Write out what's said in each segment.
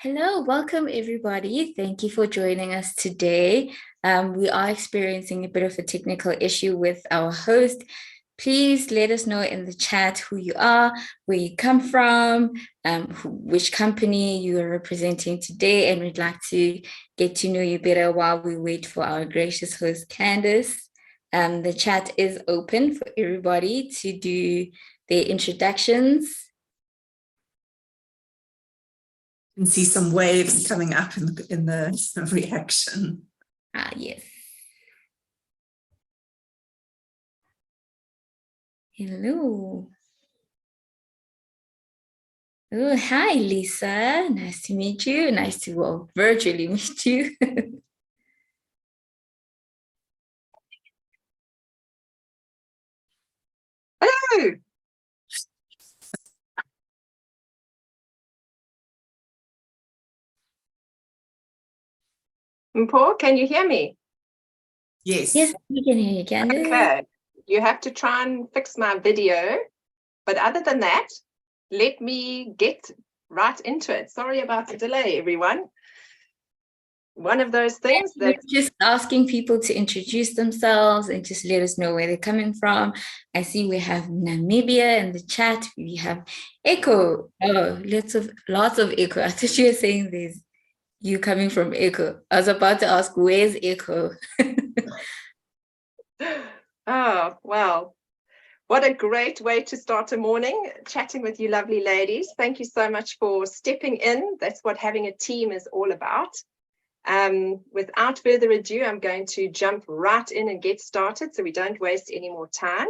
Hello, welcome everybody. Thank you for joining us today. We are experiencing a bit of a technical issue with our host. Please let us know in the chat who you are, where you come from, which company you are representing today, and we'd like to get to know you better while we wait for our gracious host, Candace. The chat is open for everybody to do their introductions. You can see some waves coming up in the reaction. Yes. Hello. Oh, hi, Lisa. Nice to meet you. Nice to virtually meet you. Hello. Paul, can you hear me? Yes. Yes, we can hear you, Candace. Okay. You have to try and fix my video. But other than that, let me get right into it. Sorry about the delay, everyone. One of those things that... Just asking people to introduce themselves and just let us know where they're coming from. I see we have Namibia in the chat. We have Echo. Oh, lots of Echo. I thought you were saying there's you coming from Echo. I was about to ask, where's Echo? Oh, well, what a great way to start a morning, chatting with you lovely ladies. Thank you so much for stepping in. That's what having a team is all about. Without further ado, I'm going to jump right in and get started so we don't waste any more time.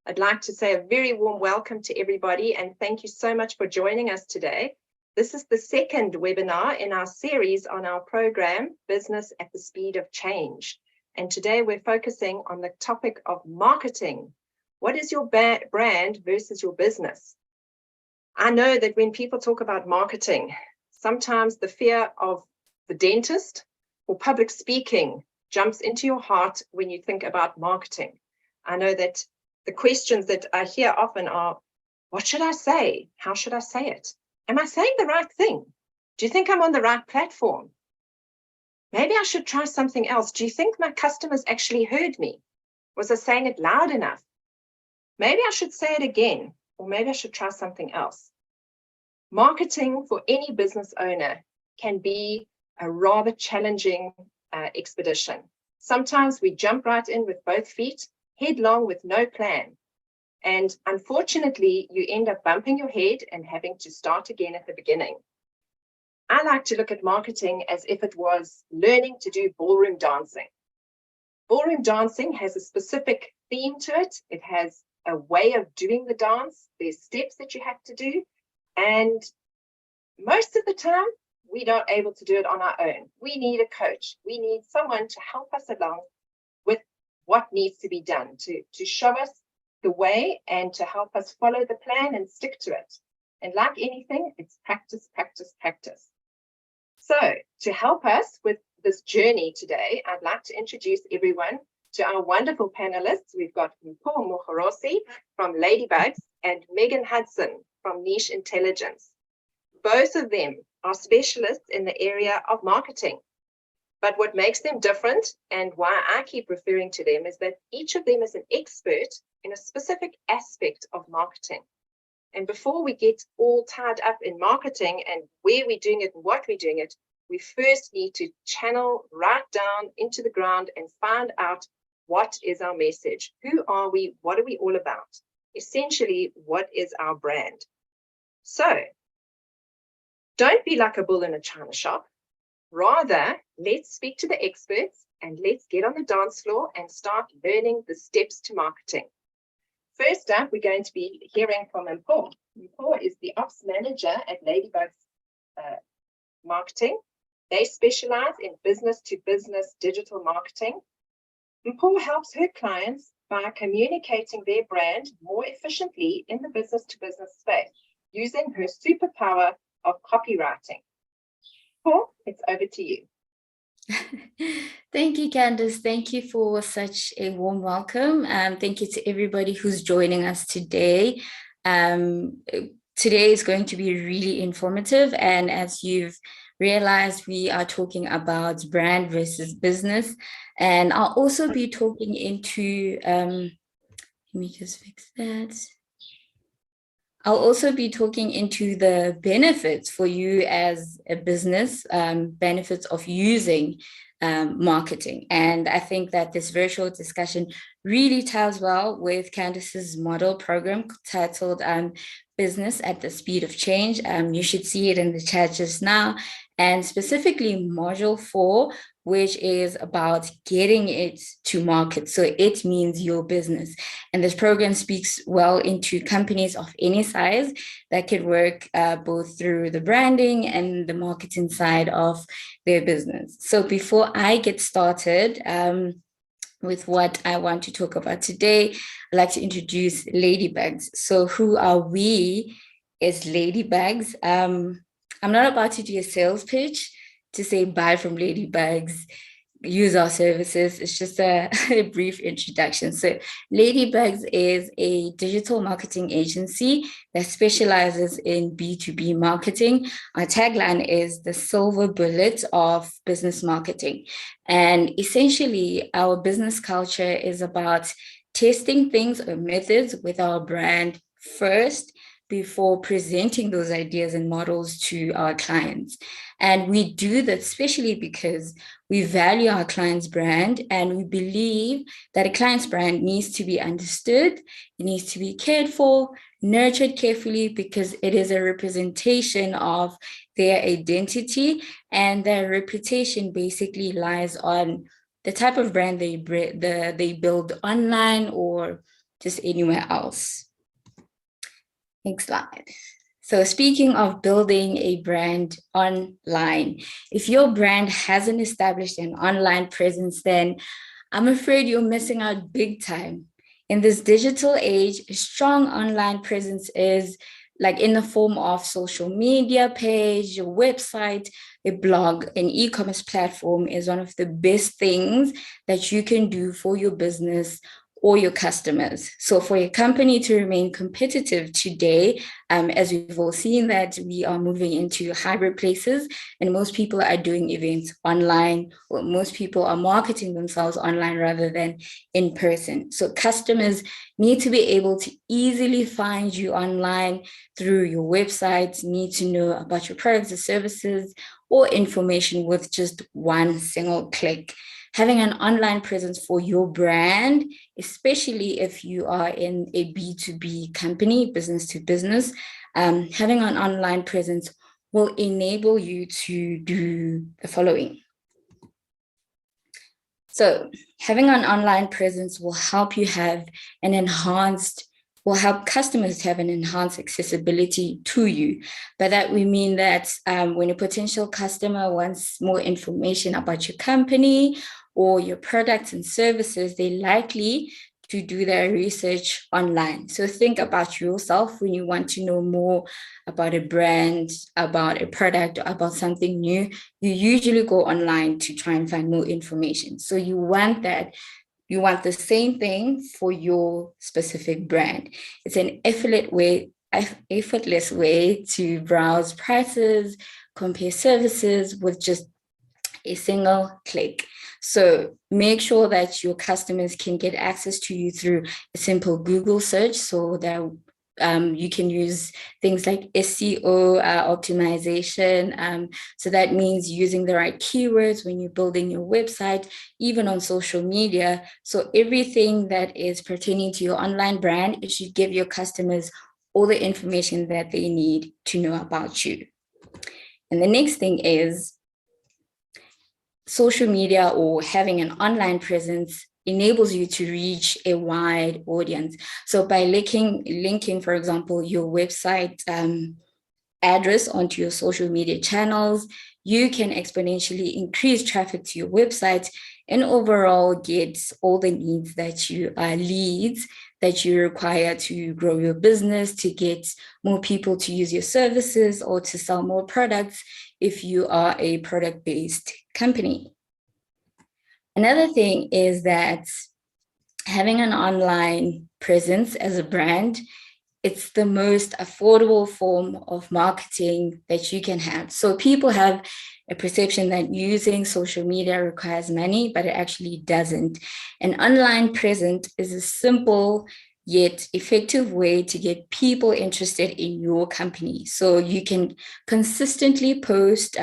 I'd like to say a very warm welcome to everybody and thank you so much for joining us today. This is the second webinar in our series on our program, Business at the Speed of Change. And today we're focusing on the topic of marketing. What is your brand versus your business? I know that when people talk about marketing, sometimes the fear of the dentist or public speaking jumps into your heart when you think about marketing. I know that the questions that I hear often are, what should I say? How should I say it? Am I saying the right thing? Do you think I'm on the right platform? Maybe I should try something else. Do you think my customers actually heard me? Was I saying it loud enough? Maybe I should say it again, or maybe I should try something else. Marketing for any business owner can be a rather challenging expedition. Sometimes we jump right in with both feet, headlong with no plan. And unfortunately, you end up bumping your head and having to start again at the beginning. I like to look at marketing as if it was learning to do ballroom dancing. Ballroom dancing has a specific theme to it. It has a way of doing the dance. There's steps that you have to do. And most of the time, we're not able to do it on our own. We need a coach. We need someone to help us along with what needs to be done, to show us the way and to help us follow the plan and stick to it. And like anything, it's practice, practice, practice. So to help us with this journey today, I'd like to introduce everyone to our wonderful panelists. We've got Mpho Mogorosi from Ladybugs and Megan Hudson from Niche Intelligence. Both of them are specialists in the area of marketing. But what makes them different and why I keep referring to them is that each of them is an expert in a specific aspect of marketing. And before we get all tied up in marketing and where we're doing it and what we're doing it, we first need to channel right down into the ground and find out what is our message. Who are we? What are we all about? Essentially, what is our brand? So, don't be like a bull in a china shop. Rather, let's speak to the experts and let's get on the dance floor and start learning the steps to marketing. First up, we're going to be hearing from Mpho. Mpho is the ops manager at Ladybug's Marketing. They specialize in business-to-business digital marketing. Mpho helps her clients by communicating their brand more efficiently in the business-to-business space using her superpower of copywriting. Mpho, it's over to you. Thank you, Candace. Thank you for such a warm welcome. Thank you to everybody who's joining us today. Today is going to be really informative, and as you've realized we are talking about brand versus business. And I'll also be talking into, let me just fix that. I'll also be talking into the benefits for you as a business, benefits of using marketing. And I think that this virtual discussion really ties well with Candice's model program titled Business at the Speed of Change. You should see it in the chat just now. And specifically module 4, which is about getting it to market. So it means your business. And this program speaks well into companies of any size that could work both through the branding and the marketing side of their business. So before I get started with what I want to talk about today, I'd like to introduce Ladybugs. So who are we as Ladybugs? I'm not about to do a sales pitch to say buy from Ladybugs, use our services. It's just a brief introduction. So Ladybugs is a digital marketing agency that specializes in B2B marketing. Our tagline is the silver bullet of business marketing. And essentially, our business culture is about testing things or methods with our brand first before presenting those ideas and models to our clients. And we do that especially because we value our client's brand and we believe that a client's brand needs to be understood, it needs to be cared for, nurtured carefully, because it is a representation of their identity, and their reputation basically lies on the type of brand they build online or just anywhere else. Next slide. So speaking of building a brand online, if your brand hasn't established an online presence, then I'm afraid you're missing out big time. In this digital age, a strong online presence is like in the form of social media page, your website, a blog, an e-commerce platform is one of the best things that you can do for your business or your customers. So for a company to remain competitive today, as we've all seen that we are moving into hybrid places and most people are doing events online, or most people are marketing themselves online rather than in person. So customers need to be able to easily find you online through your website, need to know about your products or services or information with just one single click. Having an online presence for your brand, especially if you are in a B2B company, business to business, having an online presence will enable you to do the following. So having an online presence will help you have an enhanced, will help customers have an enhanced accessibility to you. By that, we mean that when a potential customer wants more information about your company or your products and services, they're likely to do their research online. So think about yourself when you want to know more about a brand, about a product, or about something new. You usually go online to try and find more information. So you want that. You want the same thing for your specific brand. It's an effortless way to browse prices, compare services with just a single click. So make sure that your customers can get access to you through a simple Google search, so that you can use things like SEO optimization. So that means using the right keywords when you're building your website, even on social media. So everything that is pertaining to your online brand, it should give your customers all the information that they need to know about you. And the next thing is social media, or having an online presence, enables you to reach a wide audience. So by linking, for example, your website address onto your social media channels, you can exponentially increase traffic to your website and overall get all the leads that you require to grow your business, to get more people to use your services or to sell more products if you are a product-based company. Another thing is that having an online presence as a brand it's the most affordable form of marketing that you can have. So people have a perception that using social media requires money, but it actually doesn't. An online presence is a simple yet effective way to get people interested in your company. So you can consistently post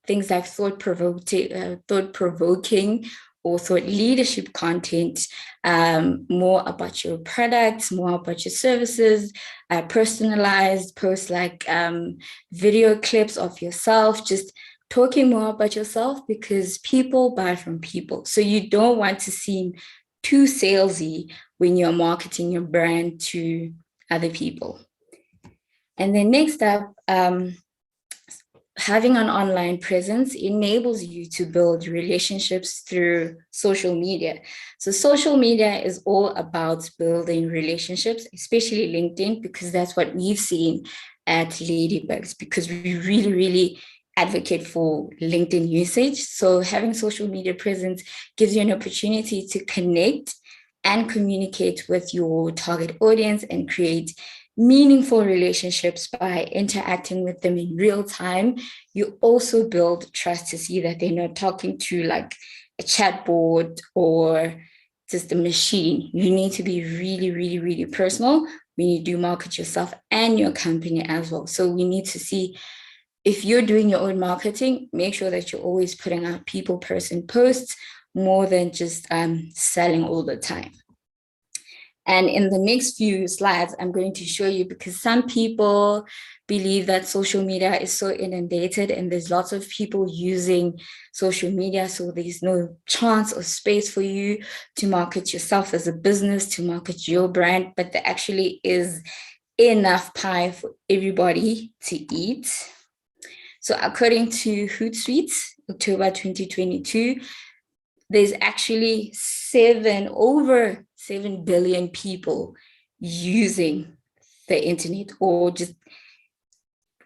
things like thought-provoking or thought leadership content, more about your products, more about your services, personalized posts like video clips of yourself, just talking more about yourself, because people buy from people. So you don't want to seem too salesy when you're marketing your brand to other people. And then next up, having an online presence enables you to build relationships through social media. So social media is all about building relationships, especially LinkedIn, because that's what we've seen at Ladybugs, because we really, really advocate for LinkedIn usage. So having social media presence gives you an opportunity to connect and communicate with your target audience and create meaningful relationships by interacting with them in real time. You also build trust to see that they're not talking to like a chatbot or just a machine. You need to be really, really, really personal when you do market yourself and your company as well. So we need to see, if you're doing your own marketing, make sure that you're always putting out people person posts more than just selling all the time. And in the next few slides, I'm going to show you, because some people believe that social media is so inundated and there's lots of people using social media, so there's no chance or space for you to market yourself as a business, to market your brand, but there actually is enough pie for everybody to eat. So according to Hootsuite, October 2022, there's actually over 7 billion people using the internet, or just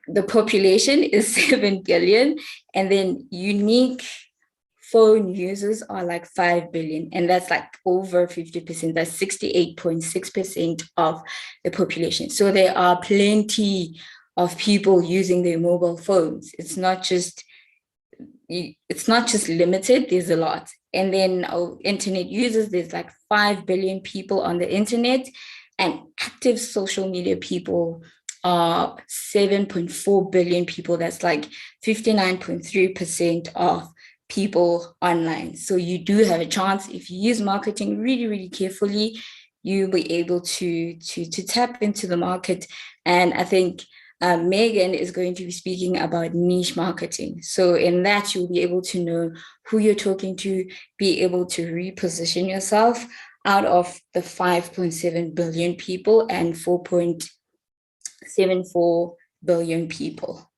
the population is 7 billion. And then unique phone users are like 5 billion. And that's like over 50%. That's 68.6% of the population. So there are plenty of people using their mobile phones. It's not just limited, there's a lot. And then our internet users, there's like 5 billion people on the internet, and active social media people are 7.4 billion people. That's like 59.3% of people online. So you do have a chance, if you use marketing really, really carefully, you'll be able to tap into the market. And I think Megan is going to be speaking about niche marketing. So in that, you'll be able to know who you're talking to, be able to reposition yourself out of the 5.7 billion people and 4.74 billion people.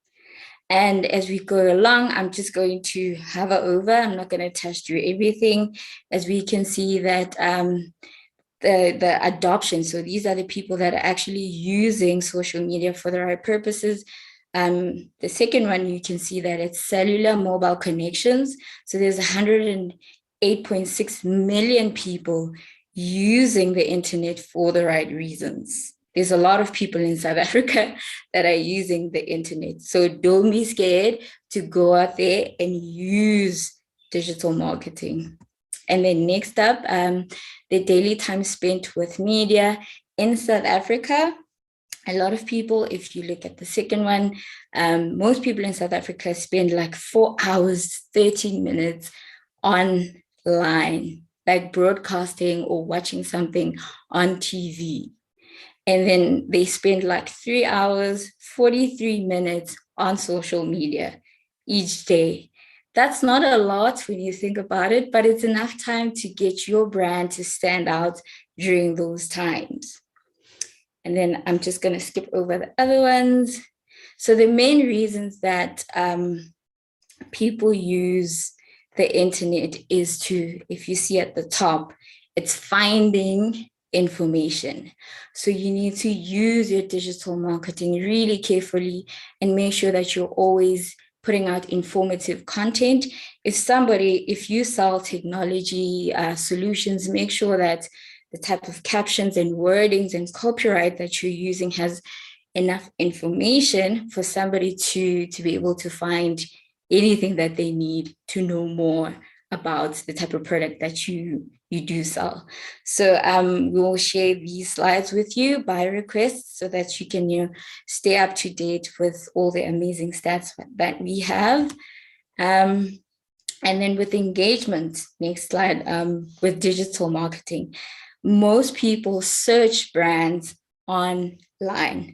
And as we go along, I'm just going to hover over. I'm not going to touch through everything. As we can see that the adoption. So these are the people that are actually using social media for the right purposes. The second one, you can see that it's cellular mobile connections. So there's 108.6 million people using the internet for the right reasons. There's a lot of people in South Africa that are using the internet. So don't be scared to go out there and use digital marketing. And then next up, the daily time spent with media in South Africa. A lot of people, if you look at the second one, most people in South Africa spend like 4 hours, 13 minutes online, like broadcasting or watching something on TV. And then they spend like 3 hours, 43 minutes on social media each day. That's not a lot when you think about it, but it's enough time to get your brand to stand out during those times. And then I'm just going to skip over the other ones. So the main reasons that people use the internet is to, if you see at the top, it's finding information. So you need to use your digital marketing really carefully and make sure that you're always putting out informative content. If you sell technology solutions, make sure that the type of captions and wordings and copyright that you're using has enough information for somebody to be able to find anything that they need to know more about the type of product that you do sell. So we will share these slides with you by request so that you can stay up to date with all the amazing stats that we have. And then with engagement, next slide, with digital marketing, most people search brands online.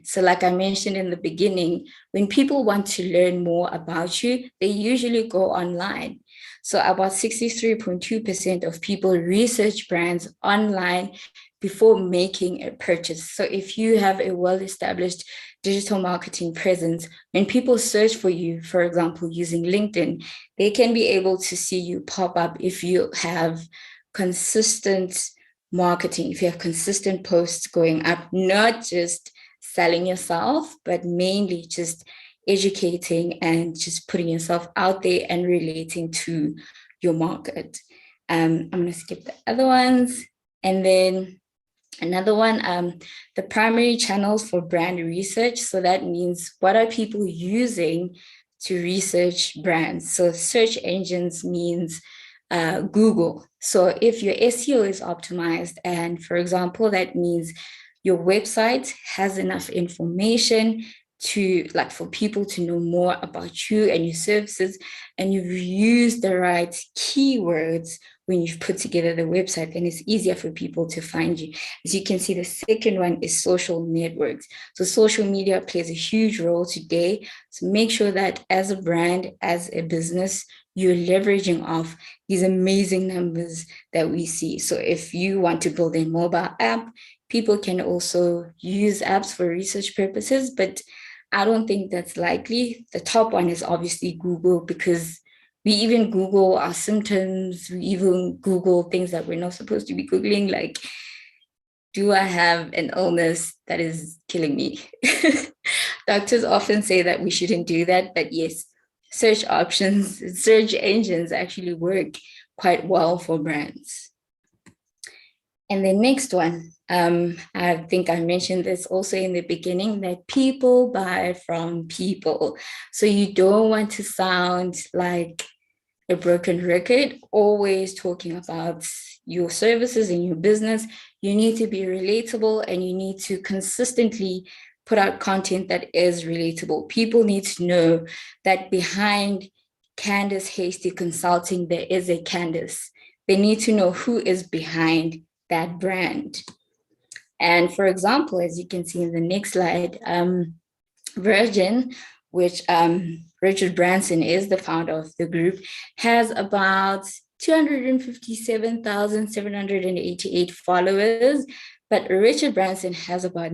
So like I mentioned in the beginning, when people want to learn more about you, they usually go online. So about 63.2% of people research brands online before making a purchase. So if you have a well-established digital marketing presence, when people search for you, for example, using LinkedIn, they can be able to see you pop up if you have consistent marketing, if you have consistent posts going up, not just selling yourself, but mainly just educating and just putting yourself out there and relating to your market. I'm going to skip the other ones. And then another one, the primary channels for brand research. So that means, what are people using to research brands? So search engines means Google. So if your SEO is optimized, and for example, that means your website has enough information to, like, for people to know more about you and your services, and you've used the right keywords when you've put together the website, then it's easier for people to find you. As you can see, the second one is social networks. So social media plays a huge role today. So make sure that as a brand, as a business, you're leveraging off these amazing numbers that we see. So if you want to build a mobile app, people can also use apps for research purposes, but I don't think that's likely. The top one is obviously Google, because we even Google our symptoms. We even Google things that we're not supposed to be Googling, like, do I have an illness that is killing me? Doctors often say that we shouldn't do that, but yes, search options, search engines actually work quite well for brands. And the next one, I think I mentioned this also in the beginning, that people buy from people. So you don't want to sound like a broken record, always talking about your services and your business. You need to be relatable, and you need to consistently put out content that is relatable. People need to know that behind Candace Hastie Consulting, there is a Candace. They need to know who is behind that brand. And for example, as you can see in the next slide, Virgin, which Richard Branson is the founder of the group, has about 257,788 followers, but Richard Branson has about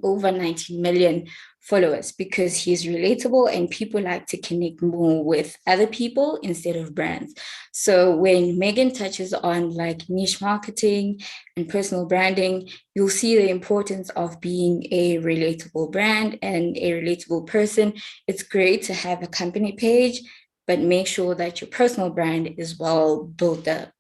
over 19 million followers, because he's relatable and people like to connect more with other people instead of brands. So when Megan touches on like niche marketing and personal branding, you'll see the importance of being a relatable brand and a relatable person. It's great to have a company page, but make sure that your personal brand is well built up.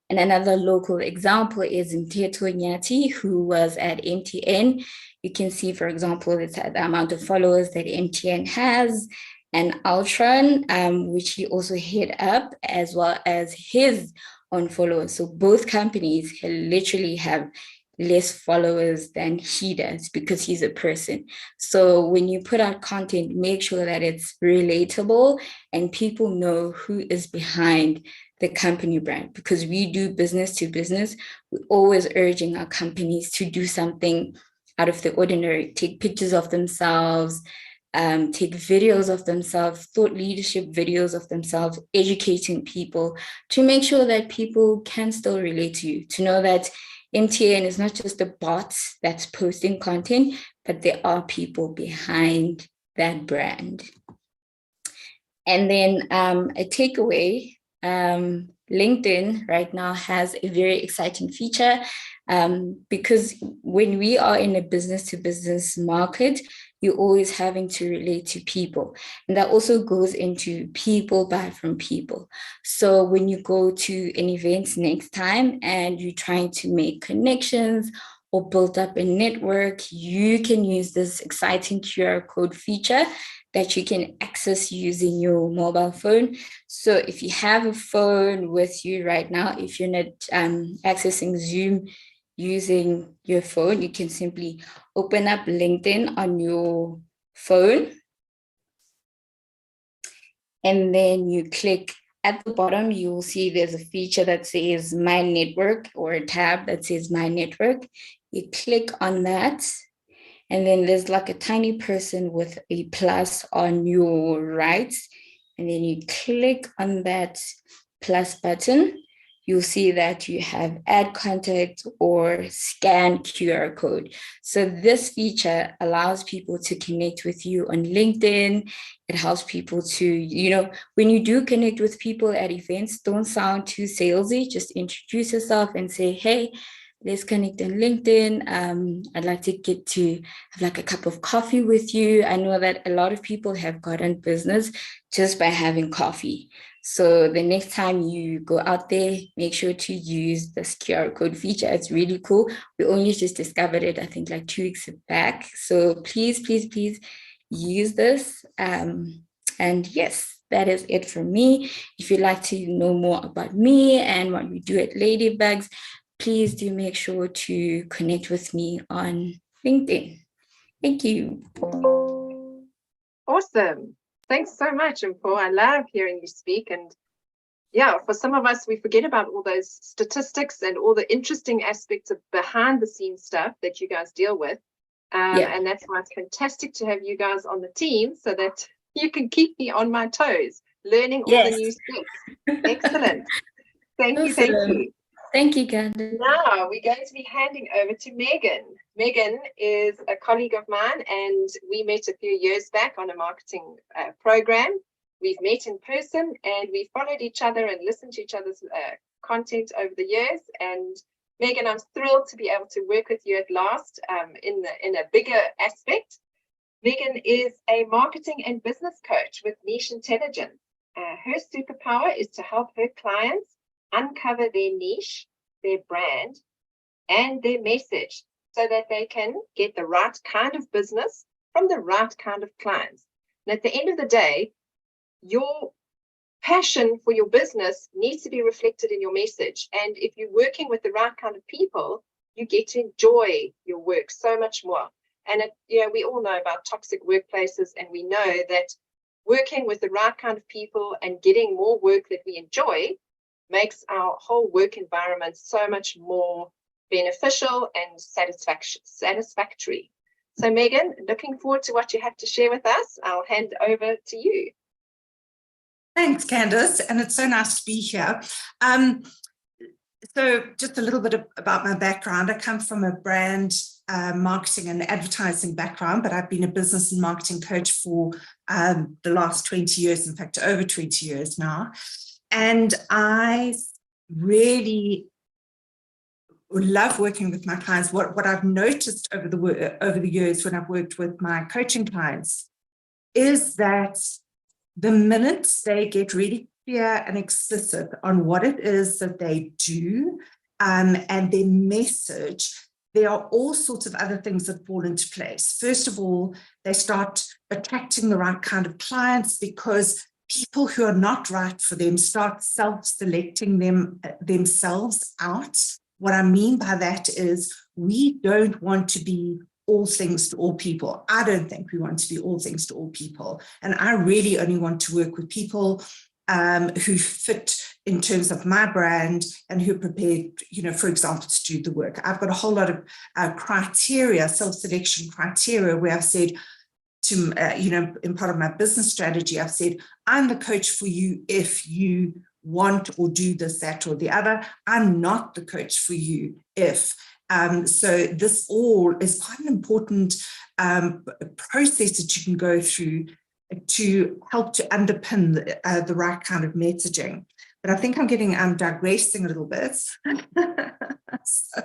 And another local example is Mteto Nyati, who was at MTN. You can see, for example, the amount of followers that MTN has, and Altron, which he also hit up, as well as his own followers. So both companies literally have less followers than he does, because he's a person. So when you put out content, make sure that it's relatable and people know who is behind the company brand, because we do business to business. We're always urging our companies to do something out of the ordinary, take pictures of themselves, take videos of themselves, thought leadership videos of themselves, educating people to make sure that people can still relate to you, to know that MTN is not just a bot that's posting content, but there are people behind that brand. And then a takeaway, LinkedIn right now has a very exciting feature, because when we are in a business to business market, you're always having to relate to people. And that also goes into people buy from people. So when you go to an event next time and you're trying to make connections or build up a network, you can use this exciting QR code feature that you can access using your mobile phone. So if you have a phone with you right now, if you're not accessing Zoom using your phone, you can simply open up LinkedIn on your phone. And then you click at the bottom, you will see there's a feature that says My Network, or a tab that says My Network. You click on that. And then there's like a tiny person with a plus on your right. And then you click on that plus button. You'll see that you have add contact or scan QR code. So this feature allows people to connect with you on LinkedIn. It helps people to, when you do connect with people at events, don't sound too salesy. Just introduce yourself and say, hey, let's connect on LinkedIn. I'd like to get to have like a cup of coffee with you. I know that a lot of people have gotten business just by having coffee. So the next time you go out there, make sure to use this QR code feature. It's really cool. We only just discovered it, I think like 2 weeks back. So please, please, please use this. And yes, that is it for me. If you'd like to know more about me and what we do at Ladybugs, please do make sure to connect with me on LinkedIn. Thank you. Awesome. Thanks so much, Mpho. I love hearing you speak. And yeah, for some of us, we forget about all those statistics and all the interesting aspects of behind the scenes stuff that you guys deal with. And that's why it's fantastic to have you guys on the team so that you can keep me on my toes, learning all the new steps. Excellent. Thank you. Thank you. Thank you, Candace. Now we're going to be handing over to Megan. Megan is a colleague of mine, and we met a few years back on a marketing program. We've met in person, and we followed each other and listened to each other's content over the years. And Megan, I'm thrilled to be able to work with you at last in a bigger aspect. Megan is a marketing and business coach with niche intelligence. Her superpower is to help her clients uncover their niche, their brand, and their message so that they can get the right kind of business from the right kind of clients. And at the end of the day, your passion for your business needs to be reflected in your message. And if you're working with the right kind of people, you get to enjoy your work so much more. And we all know about toxic workplaces, and we know that working with the right kind of people and getting more work that we enjoy makes our whole work environment so much more beneficial and satisfactory. So Megan, looking forward to what you have to share with us. I'll hand over to you. Thanks, Candace, and it's so nice to be here. So just a little bit about my background. I come from a brand marketing and advertising background, but I've been a business and marketing coach for the last 20 years, in fact, over 20 years now. And I really love working with my clients. What I've noticed over the years when I've worked with my coaching clients is that the minute they get really clear and explicit on what it is that they do and their message, there are all sorts of other things that fall into place. First of all, they start attracting the right kind of clients because people who are not right for them start self-selecting themselves out. What I mean by that is we don't want to be all things to all people. I don't think we want to be all things to all people. And I really only want to work with people who fit in terms of my brand and who are prepared, for example, to do the work. I've got a whole lot of criteria, self-selection criteria, where I've said, in part of my business strategy, I've said, I'm the coach for you if you want or do this, that, or the other. I'm not the coach for you if. So this all is quite an important process that you can go through to help to underpin the right kind of messaging. But I think I'm digressing a little bit. So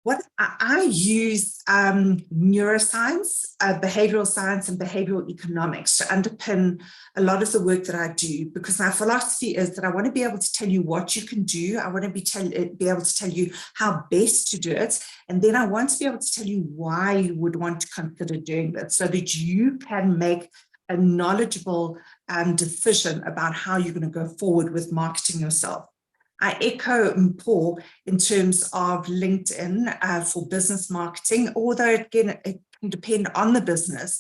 what I use neuroscience, behavioral science, and behavioral economics to underpin a lot of the work that I do, because my philosophy is that I want to be able to tell you what you can do. I want to be able to tell you how best to do it. And then I want to be able to tell you why you would want to consider doing that, so that you can make a knowledgeable decision about how you're going to go forward with marketing yourself. I echo Paul in terms of LinkedIn for business marketing, although again, it can depend on the business.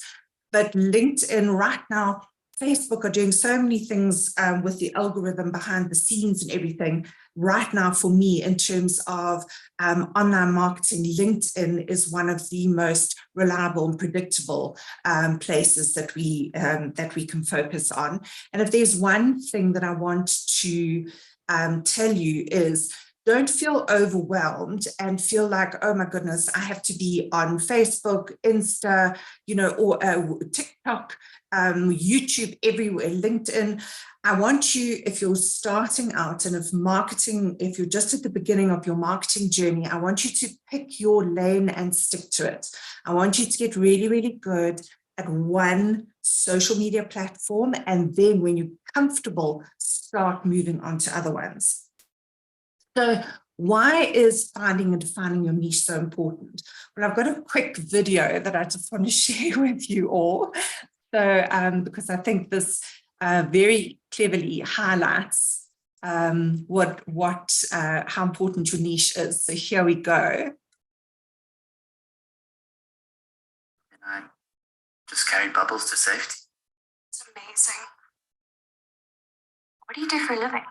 But LinkedIn right now, Facebook are doing so many things with the algorithm behind the scenes and everything. Right now, for me, in terms of online marketing, LinkedIn is one of the most reliable and predictable places that we can focus on. And if there's one thing that I want to tell you is, don't feel overwhelmed and feel like, oh my goodness, I have to be on Facebook, Insta, or TikTok, YouTube, everywhere, LinkedIn. I want you, if you're starting out and if you're just at the beginning of your marketing journey, I want you to pick your lane and stick to it. I want you to get really, really good at one social media platform, and then when you're comfortable, start moving on to other ones. So why is finding and defining your niche so important? Well, I've got a quick video that I just want to share with you all. So because I think this very cleverly highlights how important your niche is. So here we go. Just carry bubbles to safety. It's amazing. What do you do for a living?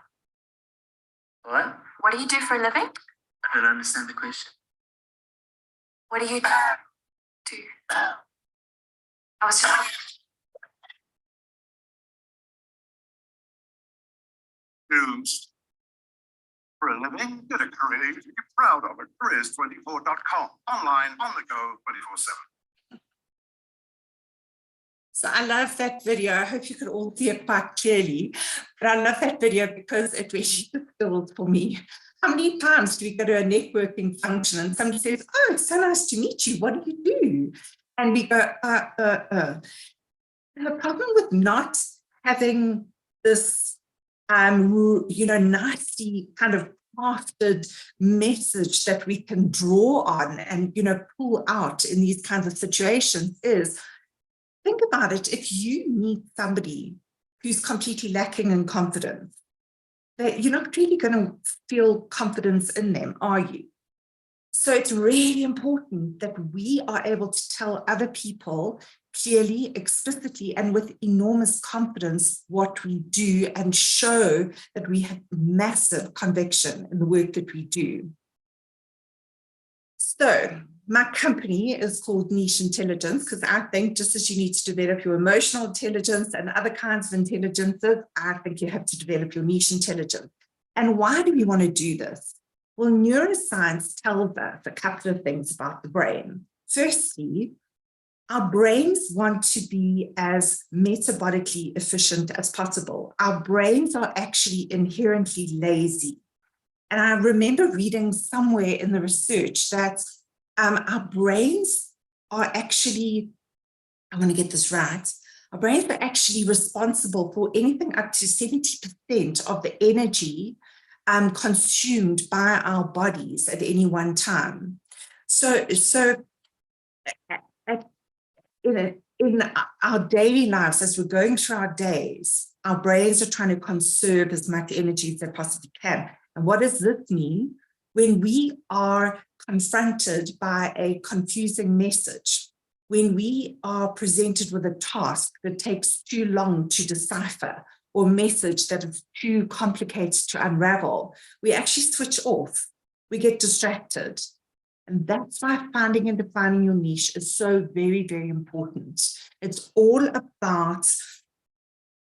What? What do you do for a living? I don't understand the question. What do you do? I was just... News. For a living, get a career you can be proud of at careers24.com. Online, on the go, 24/7. So I love that video. I hope you could all see it quite clearly, but I love that video because it really distilled for me. How many times do we go to a networking function and somebody says, oh, it's so nice to meet you. What do you do? And we go, And the problem with not having this, nasty kind of crafted message that we can draw on and, pull out in these kinds of situations is, think about it. If you meet somebody who's completely lacking in confidence, that you're not really going to feel confidence in them, are you? So it's really important that we are able to tell other people clearly, explicitly, and with enormous confidence what we do, and show that we have massive conviction in the work that we do. So my company is called Niche Intelligence, because I think just as you need to develop your emotional intelligence and other kinds of intelligences, I think you have to develop your niche intelligence. And why do we want to do this? Well, neuroscience tells us a couple of things about the brain. Firstly, our brains want to be as metabolically efficient as possible. Our brains are actually inherently lazy. And I remember reading somewhere in the research that our brains are actually, I want to get this right, our brains are actually responsible for anything up to 70% of the energy consumed by our bodies at any one time. So in our daily lives, as we're going through our days, our brains are trying to conserve as much energy as they possibly can. And what does this mean? When we are confronted by a confusing message, when we are presented with a task that takes too long to decipher, or a message that is too complicated to unravel, we actually switch off. We get distracted. And that's why finding and defining your niche is so very, very important. It's all about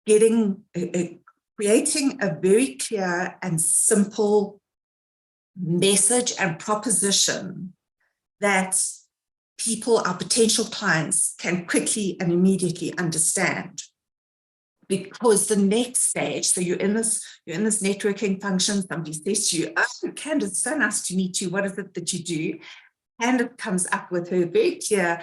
creating a very clear and simple message and proposition that people, our potential clients, can quickly and immediately understand. Because the next stage, so you're in this networking function, somebody says to you, oh, Candace, so nice to meet you. What is it that you do? Candace comes up with her very clear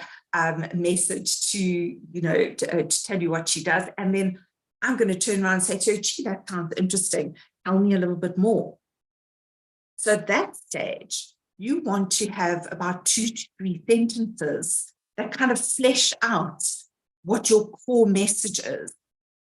message to, to tell you what she does. And then I'm going to turn around and say to her, gee, that sounds interesting. Tell me a little bit more. So at that stage, you want to have about 2 to 3 sentences that kind of flesh out what your core message is,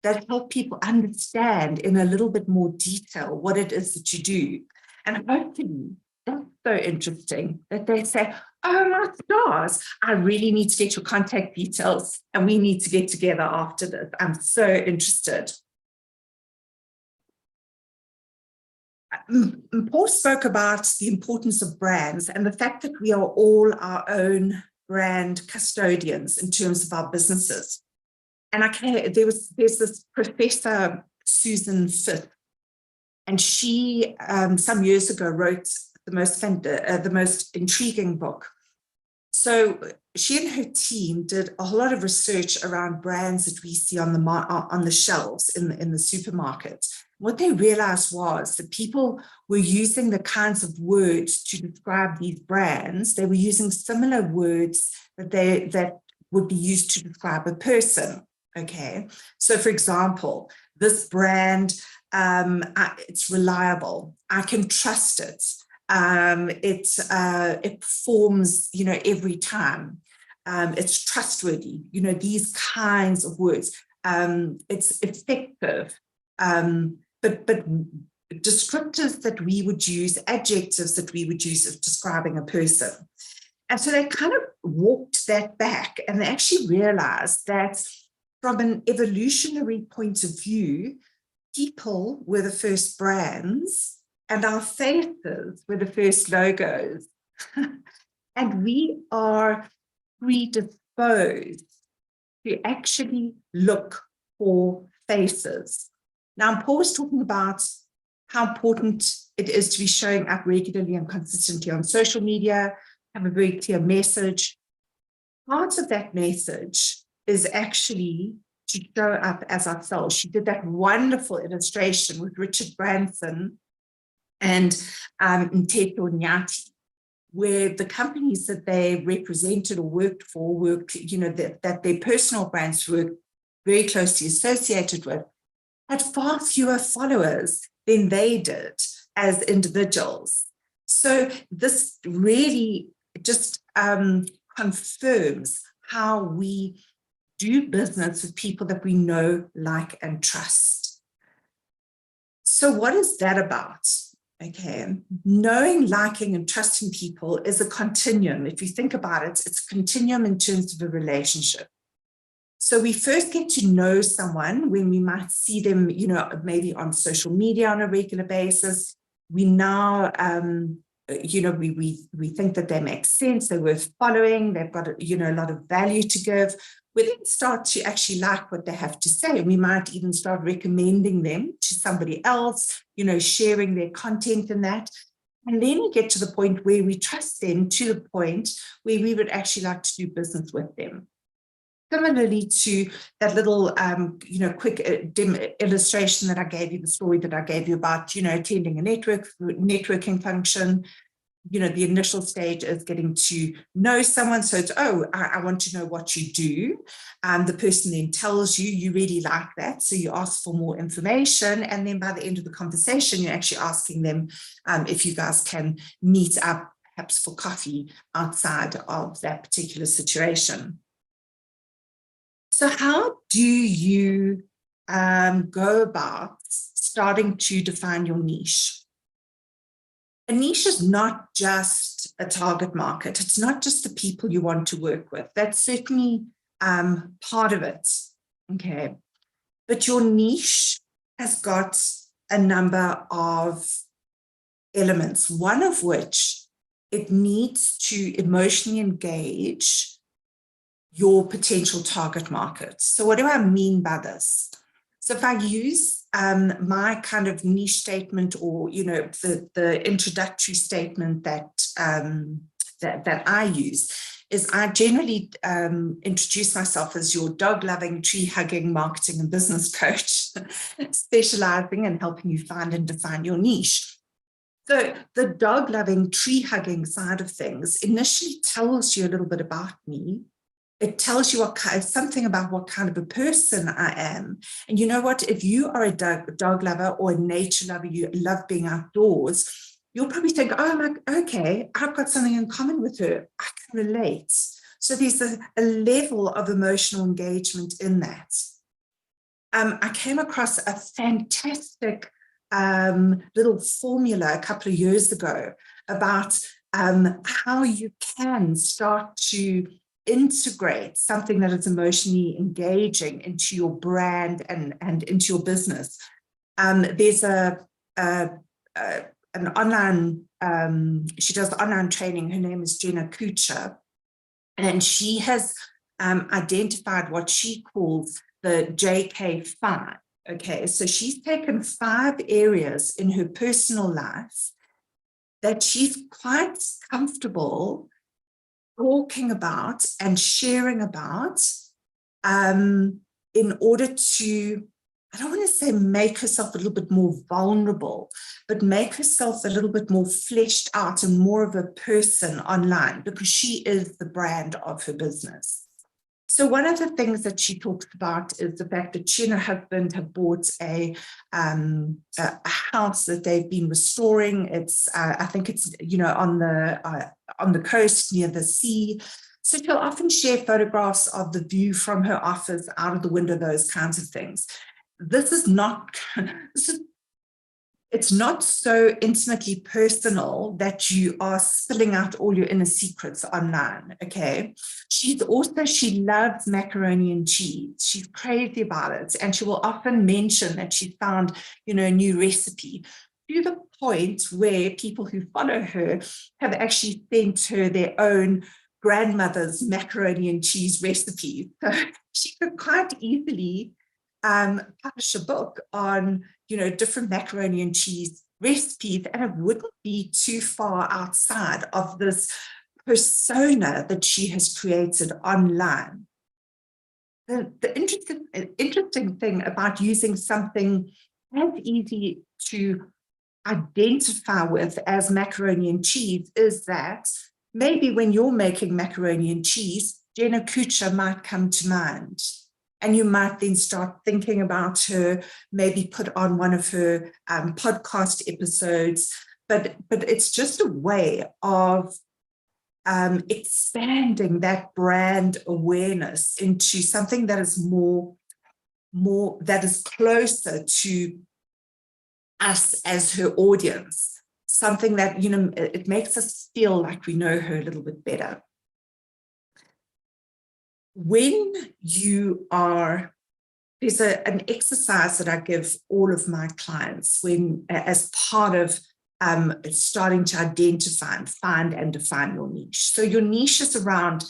that help people understand in a little bit more detail what it is that you do. And hopefully that's so interesting that they say, oh my stars, I really need to get your contact details and we need to get together after this. I'm so interested. Paul spoke about the importance of brands and the fact that we are all our own brand custodians in terms of our businesses. And there's this Professor Susan Fifth, and she some years ago wrote the most intriguing book. So she and her team did a whole lot of research around brands that we see on the shelves in the supermarket. What they realized was that people were using the kinds of words to describe these brands. They were using similar words that would be used to describe a person. Okay, so for example, this brand, it's reliable. I can trust it. It performs, every time. It's trustworthy. These kinds of words. It's effective. But descriptors that we would use, adjectives that we would use of describing a person. And so they kind of walked that back, and they actually realized that from an evolutionary point of view, people were the first brands and our faces were the first logos. And we are predisposed to actually look for faces. Now, Paul was talking about how important it is to be showing up regularly and consistently on social media, have a very clear message. Part of that message is actually to show up as ourselves. She did that wonderful illustration with Richard Branson and Nteto Nyati, where the companies that they represented or worked for that their personal brands were very closely associated with, had far fewer followers than they did as individuals. So this really just confirms how we do business with people that we know, like, and trust. So what is that about? Okay, knowing, liking, and trusting people is a continuum. If you think about it, it's a continuum in terms of a relationship. So we first get to know someone when we might see them, maybe on social media on a regular basis. We now, we think that they make sense, they're worth following, they've got, a lot of value to give. We then start to actually like what they have to say. We might even start recommending them to somebody else, sharing their content and that. And then we get to the point where we trust them to the point where we would actually like to do business with them. Similarly to that little, quick illustration that I gave you, the story that I gave you about, attending a networking function. The initial stage is getting to know someone. So it's, I want to know what you do. The person then tells you, you really like that. So you ask for more information. And then by the end of the conversation, you're actually asking them if you guys can meet up, perhaps for coffee, outside of that particular situation. So how do you go about starting to define your niche? A niche is not just a target market. It's not just the people you want to work with. That's certainly part of it, okay? But your niche has got a number of elements, one of which it needs to emotionally engage your potential target market. So what do I mean by this? So if I use my kind of niche statement, or the introductory statement that I use, is I generally introduce myself as your dog-loving, tree-hugging marketing and business coach, specializing in helping you find and define your niche. So the dog loving, tree hugging side of things initially tells you a little bit about me. It tells you something about what kind of a person I am. And you know what? If you are a dog lover or a nature lover, you love being outdoors, you'll probably think, oh, okay, I've got something in common with her. I can relate. So there's a level of emotional engagement in that. I came across a fantastic little formula a couple of years ago about how you can start to integrate something that is emotionally engaging into your brand and into your business. There's an online, she does online training. Her name is Jenna Kuchar, and she has identified what she calls the JK5. Okay, so she's taken 5 areas in her personal life that she's quite comfortable talking about and sharing about in order to, I don't want to say make herself a little bit more vulnerable, but make herself a little bit more fleshed out and more of a person online, because she is the brand of her business. So one of the things that she talks about is the fact that she and her husband have bought a house that they've been restoring. It's I think it's on the coast near the sea. So she'll often share photographs of the view from her office, out of the window, those kinds of things. It's not so intimately personal that you are spilling out all your inner secrets online, okay? She loves macaroni and cheese. She's crazy about it. And she will often mention that she found, a new recipe, to the point where people who follow her have actually sent her their own grandmother's macaroni and cheese recipe. So she could quite easily publish a book on, different macaroni and cheese recipes, and it wouldn't be too far outside of this persona that she has created online. The interesting thing about using something as easy to identify with as macaroni and cheese is that maybe when you're making macaroni and cheese, Jenna Kuchar might come to mind. And you might then start thinking about her, maybe put on one of her podcast episodes. But it's just a way of expanding that brand awareness into something that is more that is closer to us as her audience. Something that, it makes us feel like we know her a little bit better. When you are, there's an exercise that I give all of my clients as part of starting to identify and find and define your niche. So your niche is around,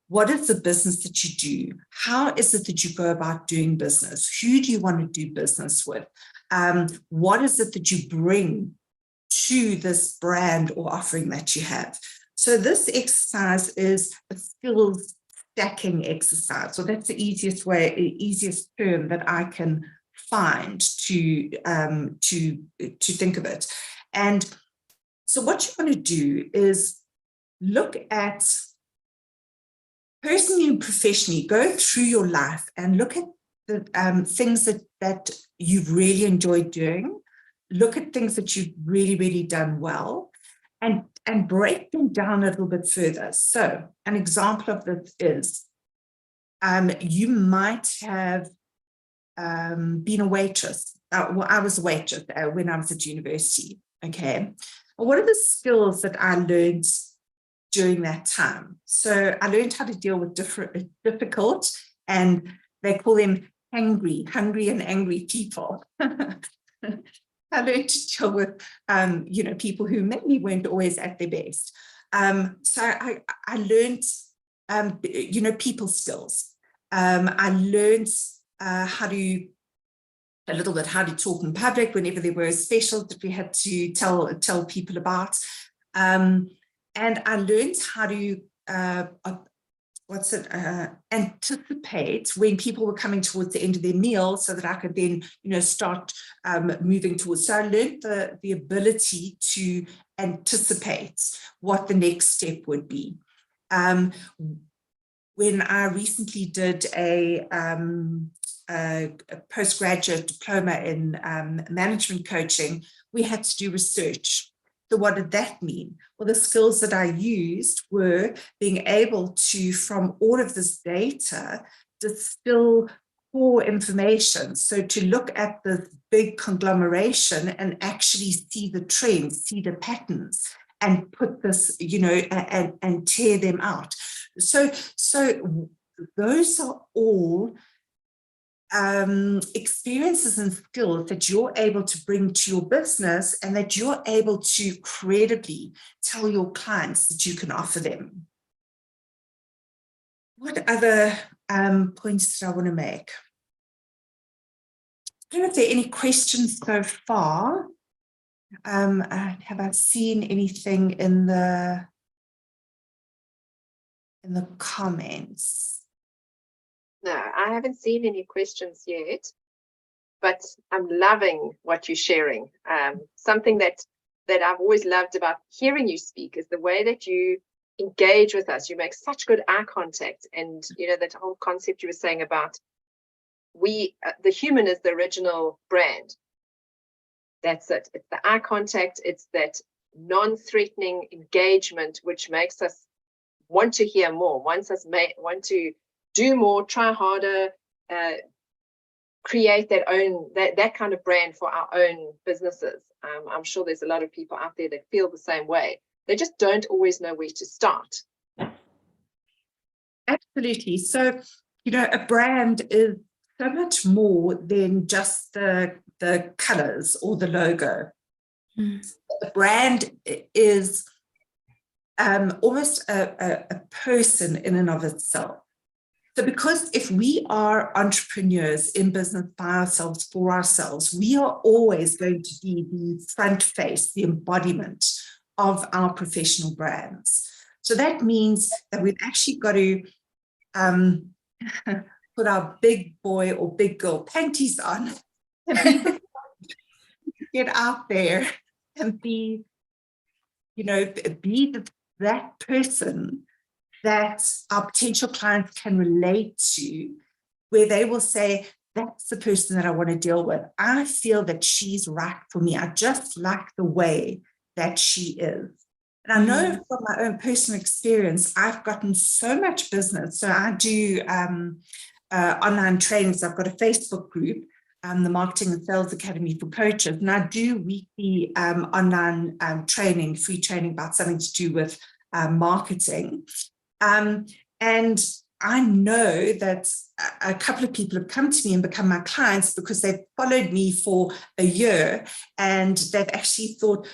what is the business that you do? How is it that you go about doing business? Who do you want to do business with? What is it that you bring to this brand or offering that you have? So this exercise is a skills stacking exercise. So that's the easiest term that I can find to think of it. And so what you want to do is look at, personally and professionally, go through your life and look at the things that you've really enjoyed doing. Look at things that you've really, really done well, and break them down a little bit further. So an example of this is, you might have been a waitress. Well, I was a waitress when I was at university, okay? Well, what are the skills that I learned during that time? So I learned how to deal with difficult, and they call them hungry and angry people. I learned to deal with, people who maybe weren't always at their best. So I learned, people skills. I learned how to talk in public whenever there were specials that we had to tell people about. And I learned how to anticipate when people were coming towards the end of their meal so that I could then, start moving towards. So I learned the ability to anticipate what the next step would be. When I recently did a postgraduate diploma in management coaching, we had to do research. So what did that mean? Well, the skills that I used were being able to, from all of this data, distill core information. So to look at the big conglomeration and actually see the trends, see the patterns, and put this, and tear them out. So those are all experiences and skills that you're able to bring to your business and that you're able to credibly tell your clients that you can offer them. What other points did I want to make? I don't know if there are any questions so far. Have I seen anything in the comments? No, I haven't seen any questions yet, but I'm loving what you're sharing. Something that I've always loved about hearing you speak is the way that you engage with us. You make such good eye contact, and that whole concept you were saying about the human is the original brand. That's it. It's the eye contact. It's that non-threatening engagement which makes us want to hear more, want to do more, try harder, create that kind of brand for our own businesses. I'm sure there's a lot of people out there that feel the same way. They just don't always know where to start. Absolutely. So, a brand is so much more than just the colors or the logo. The brand is almost a person in and of itself. So because if we are entrepreneurs in business by ourselves, for ourselves, we are always going to be the front face, the embodiment of our professional brands. So that means that we've actually got to put our big boy or big girl panties on and get out there and be that person that our potential clients can relate to, where they will say, that's the person that I want to deal with. I feel that she's right for me. I just like the way that she is. And I know from my own personal experience, I've gotten so much business. So I do online trainings. I've got a Facebook group, the Marketing and Sales Academy for Coaches. And I do weekly online training, free training about something to do with marketing. And I know that a couple of people have come to me and become my clients because they've followed me for a year and they've actually thought,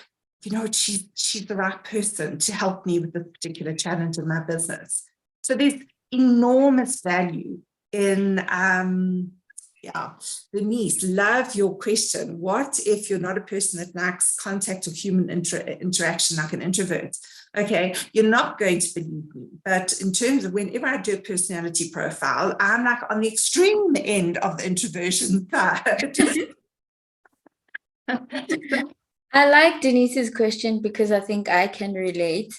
she's the right person to help me with this particular challenge in my business. So there's enormous value in, Denise, love your question. What if you're not a person that likes contact or human interaction like an introvert? Okay, you're not going to believe me. But in terms of whenever I do a personality profile, I'm like on the extreme end of the introversion side. I like Denise's question because I think I can relate.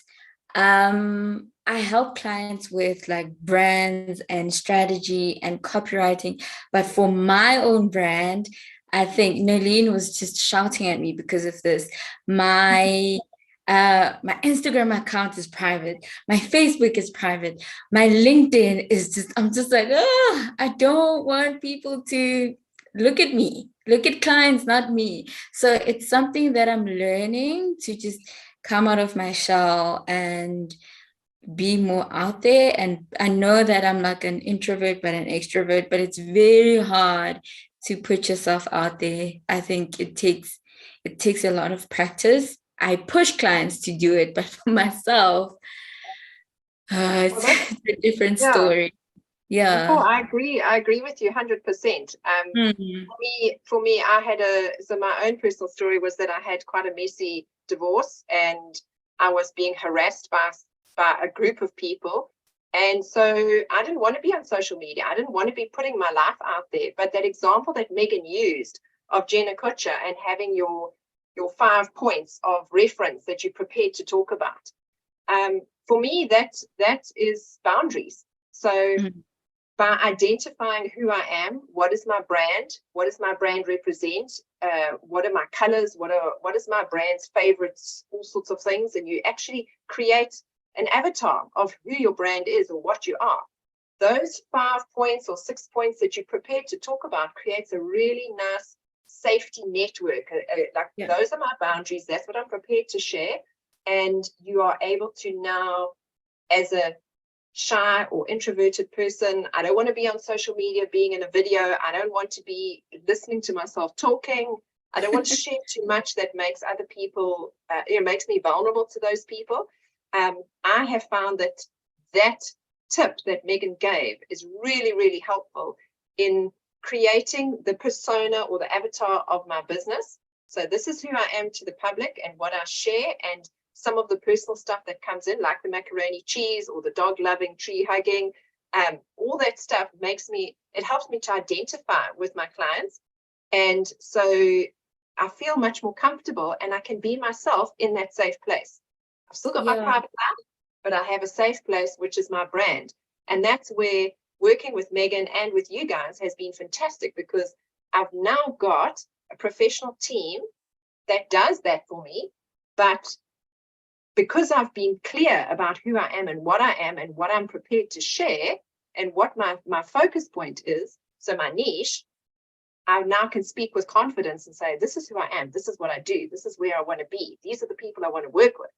I help clients with like brands and strategy and copywriting, but for my own brand, I think Nolene was just shouting at me because of this. My Instagram account is private. My Facebook is private. My LinkedIn is just, I'm just like, I don't want people to look at me, look at clients, not me. So it's something that I'm learning to just come out of my shell and be more out there. And I know that I'm like an introvert, but an extrovert, but it's very hard to put yourself out there. I think it takes a lot of practice. I push clients to do it, but for myself, it's a different story. Yeah. Oh, I agree with you 100%. For me, so my own personal story was that I had quite a messy divorce and I was being harassed by a group of people. And so I didn't want to be on social media. I didn't want to be putting my life out there. But that example that Megan used of Jenna Kutcher and having your 5 points of reference that you're prepared to talk about. For me, that is boundaries. So by identifying who I am, what is my brand represent, what are my colors, what is my brand's favorites, all sorts of things, and you actually create an avatar of who your brand is or what you are. Those 5 points or 6 points that you're prepared to talk about creates a really nice safety network. Those are my boundaries. That's what I'm prepared to share. And you are able to now, as a shy or introverted person, I don't want to be on social media being in a video. I don't want to be listening to myself talking. I don't want to share too much that makes other people, makes me vulnerable to those people. I have found that tip that Megan gave is really, really helpful in creating the persona or the avatar of my business. So this is who I am to the public and what I share, and some of the personal stuff that comes in, like the macaroni cheese or the dog loving, tree hugging, all that stuff it helps me to identify with my clients. And so I feel much more comfortable and I can be myself in that safe place. I've still got my private life, but I have a safe place, which is my brand. And that's where working with Megan and with you guys has been fantastic, because I've now got a professional team that does that for me. But because I've been clear about who I am and what I'm prepared to share and what my focus point is, so my niche, I now can speak with confidence and say, this is who I am, this is what I do, this is where I want to be, these are the people I want to work with.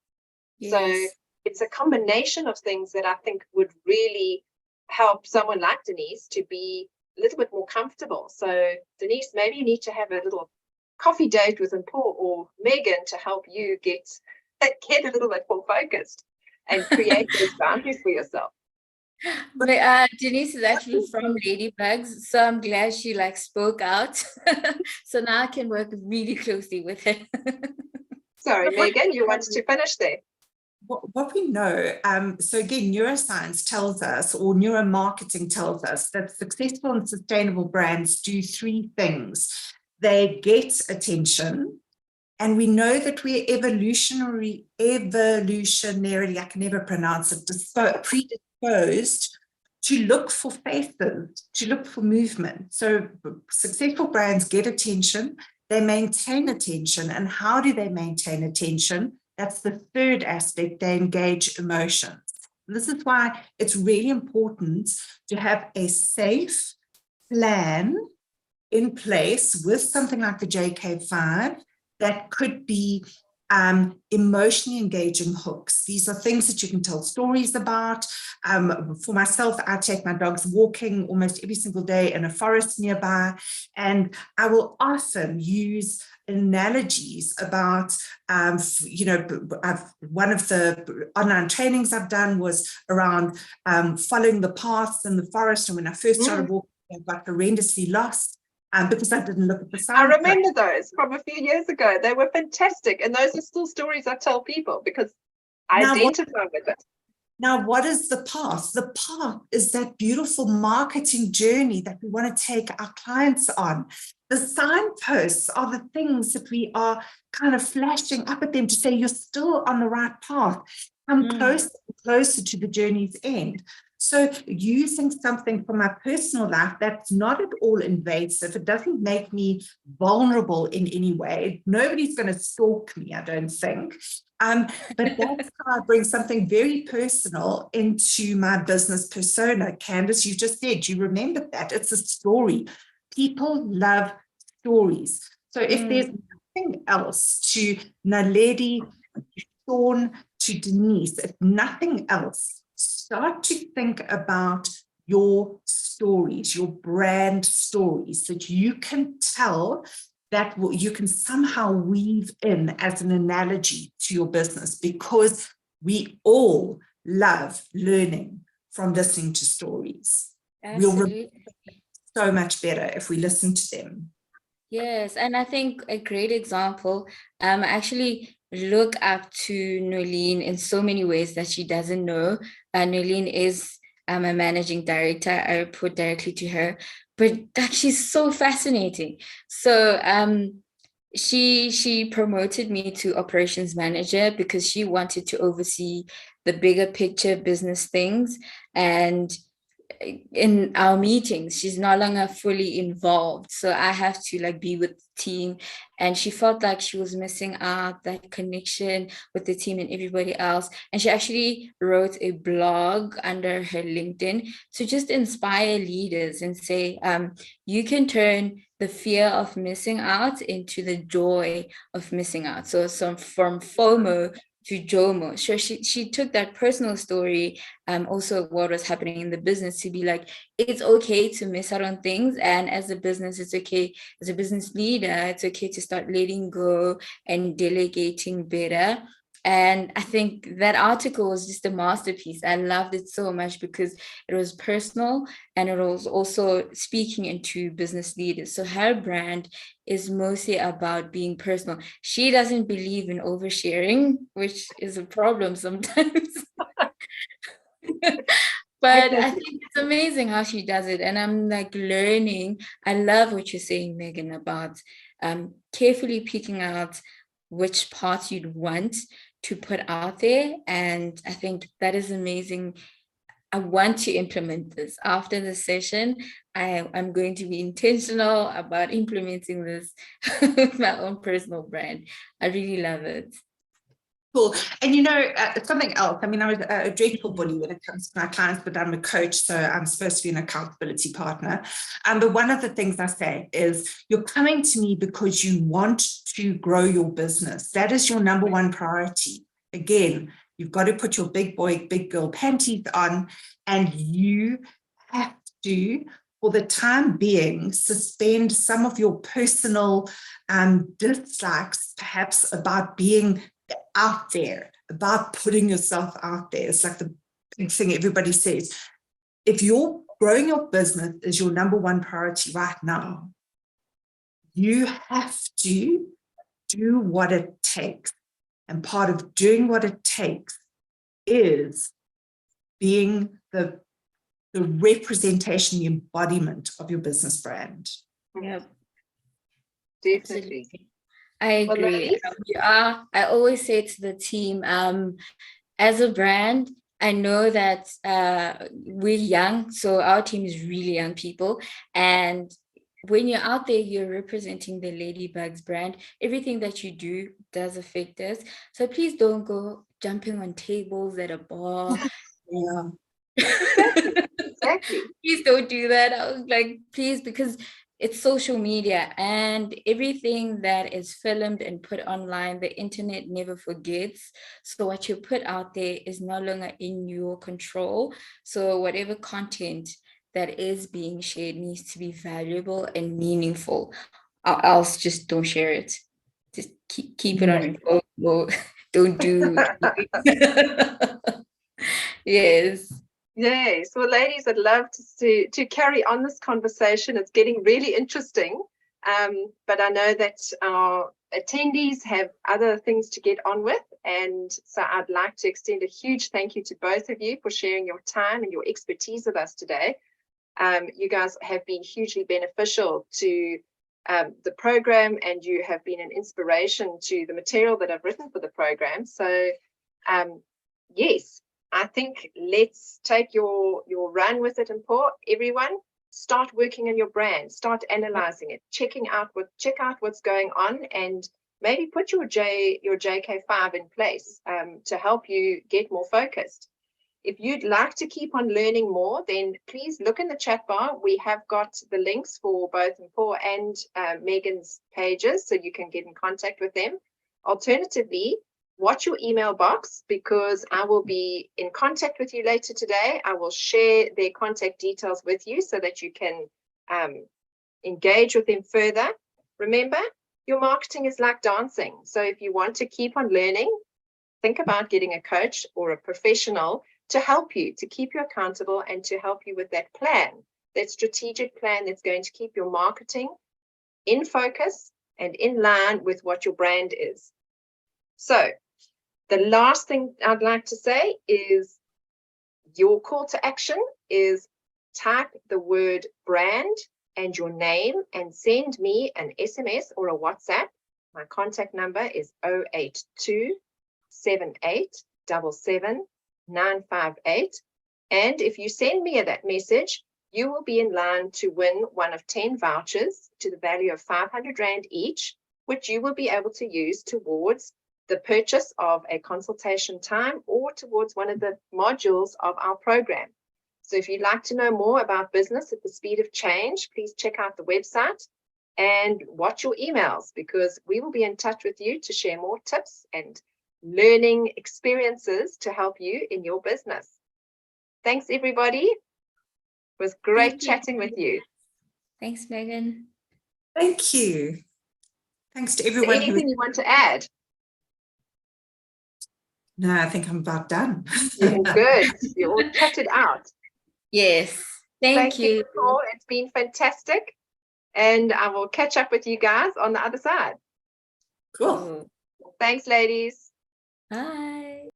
Yes. So it's a combination of things that I think would really help someone like Denise to be a little bit more comfortable. So Denise, maybe you need to have a little coffee date with Paul or Megan to help you get a little bit more focused and create those boundaries for yourself. But Denise is actually from Ladybugs, so I'm glad she spoke out. So now I can work really closely with her. Sorry, Megan, you wanted to finish there. What we know, so again, neuroscience tells us, or neuromarketing tells us, that successful and sustainable brands do 3 things. They get attention, and we know that we're evolutionarily, I can never pronounce it, predisposed to look for faces, to look for movement. So successful brands get attention, they maintain attention. And how do they maintain attention? That's the third aspect. They engage emotions. This is why it's really important to have a safe plan in place with something like the JK5 that could be emotionally engaging hooks. These are things that you can tell stories about. For myself, I take my dogs walking almost every single day in a forest nearby, and I will often use analogies about, one of the online trainings I've done was around following the paths in the forest. And when I first started walking, I got horrendously lost. Because I didn't look at the sign. I remember those from a few years ago. They were fantastic. And those are still stories I tell people because I identify with it. Now, what is the path? The path is that beautiful marketing journey that we want to take our clients on. The signposts are the things that we are kind of flashing up at them to say, you're still on the right path. Come closer and closer to the journey's end. So using something from my personal life that's not at all invasive, it doesn't make me vulnerable in any way. Nobody's going to stalk me, I don't think. But that's how I bring something very personal into my business persona. Candace, you just said, you remembered that. It's a story. People love stories. So if there's nothing else to Naledi, to Sean, to Denise, if nothing else, start to think about your stories, your brand stories that you can tell, that you can somehow weave in as an analogy to your business, because we all love learning from listening to stories. Absolutely. We'll remember so much better if we listen to them. Yes, and I think a great example, I actually look up to Nolene in so many ways that she doesn't know. Nolene is I'm a managing director. I report directly to her, but like, she's so fascinating. So she promoted me to operations manager because she wanted to oversee the bigger picture business things. And in our meetings, she's no longer fully involved, so I have to like be with the team, and she felt like she was missing out that connection with the team and everybody else. And she actually wrote a blog under her LinkedIn to just inspire leaders and say, you can turn the fear of missing out into the joy of missing out. So from FOMO to JOMO. So she took that personal story, also what was happening in the business, to be like, it's okay to miss out on things. And as a business, it's okay, as a business leader, it's okay to start letting go and delegating better. And I think that article was just a masterpiece. I loved it so much because it was personal and it was also speaking into business leaders. So her brand is mostly about being personal. She doesn't believe in oversharing, which is a problem sometimes. But I think it's amazing how she does it. And I'm like learning. I love what you're saying, Megan, about carefully picking out which parts you'd want to put out there. And I think that is amazing. I want to implement this. After the session, I'm going to be intentional about implementing this with my own personal brand. I really love it. Cool. And something else, I mean, I was a dreadful bully when it comes to my clients, but I'm a coach, so I'm supposed to be an accountability partner. But one of the things I say is, you're coming to me because you want to grow your business. That is your number one priority. Again, you've got to put your big boy, big girl panties on, and you have to, for the time being, suspend some of your personal dislikes, perhaps, about being out there, about putting yourself out there. It's like the big thing everybody says. If you're growing your business is your number one priority right now, you have to do what it takes. And part of doing what it takes is being the representation, the embodiment of your business brand. Yep. Definitely. I agree. I always say to the team, as a brand, I know that we're young, so our team is really young people. And when you're out there, you're representing the Ladybugs brand. Everything that you do does affect us. So please don't go jumping on tables at a bar. Yeah. Exactly. Please don't do that. I was like, please, because it's social media and everything that is filmed and put online, the internet never forgets. So what you put out there is no longer in your control. So whatever content that is being shared needs to be valuable and meaningful, or else just don't share it. Just keep it on your phone. No, don't do. Yes. Yes. Well, ladies, I'd love to carry on this conversation. It's getting really interesting. But I know that our attendees have other things to get on with. And so I'd like to extend a huge thank you to both of you for sharing your time and your expertise with us today. You guys have been hugely beneficial to the program, and you have been an inspiration to the material that I've written for the program. So yes, I think let's take your run with it, and for everyone, start working on your brand, start analyzing it, check out what's going on, and maybe put your JK5 in place to help you get more focused. If you'd like to keep on learning more, then please look in the chat bar. We have got the links for both Mpho and Megan's pages, so you can get in contact with them. Alternatively, watch your email box, because I will be in contact with you later today. I will share their contact details with you so that you can engage with them further. Remember, your marketing is like dancing. So if you want to keep on learning, think about getting a coach or a professional to help you, to keep you accountable, and to help you with that plan, that strategic plan that's going to keep your marketing in focus and in line with what your brand is. So the last thing I'd like to say is, Your call to action is type the word brand and your name and send me an SMS or a WhatsApp. My contact number is 082 7877 958. And if you send me that message, you will be in line to win one of 10 vouchers to the value of 500 Rand each, which you will be able to use towards the purchase of a consultation time or towards one of the modules of our program. So if you'd like to know more about business at the speed of change, please check out the website and watch your emails, because we will be in touch with you to share more tips and learning experiences to help you in your business. Thanks, everybody. It was great chatting with you. Thanks, Megan. Thank you. Thanks to Is there everyone. anything you want to add? No, I think I'm about done. You're good. You're all chatted out. Yes. Thank you. Nicole. It's been fantastic. And I will catch up with you guys on the other side. Cool. Thanks, ladies. Bye.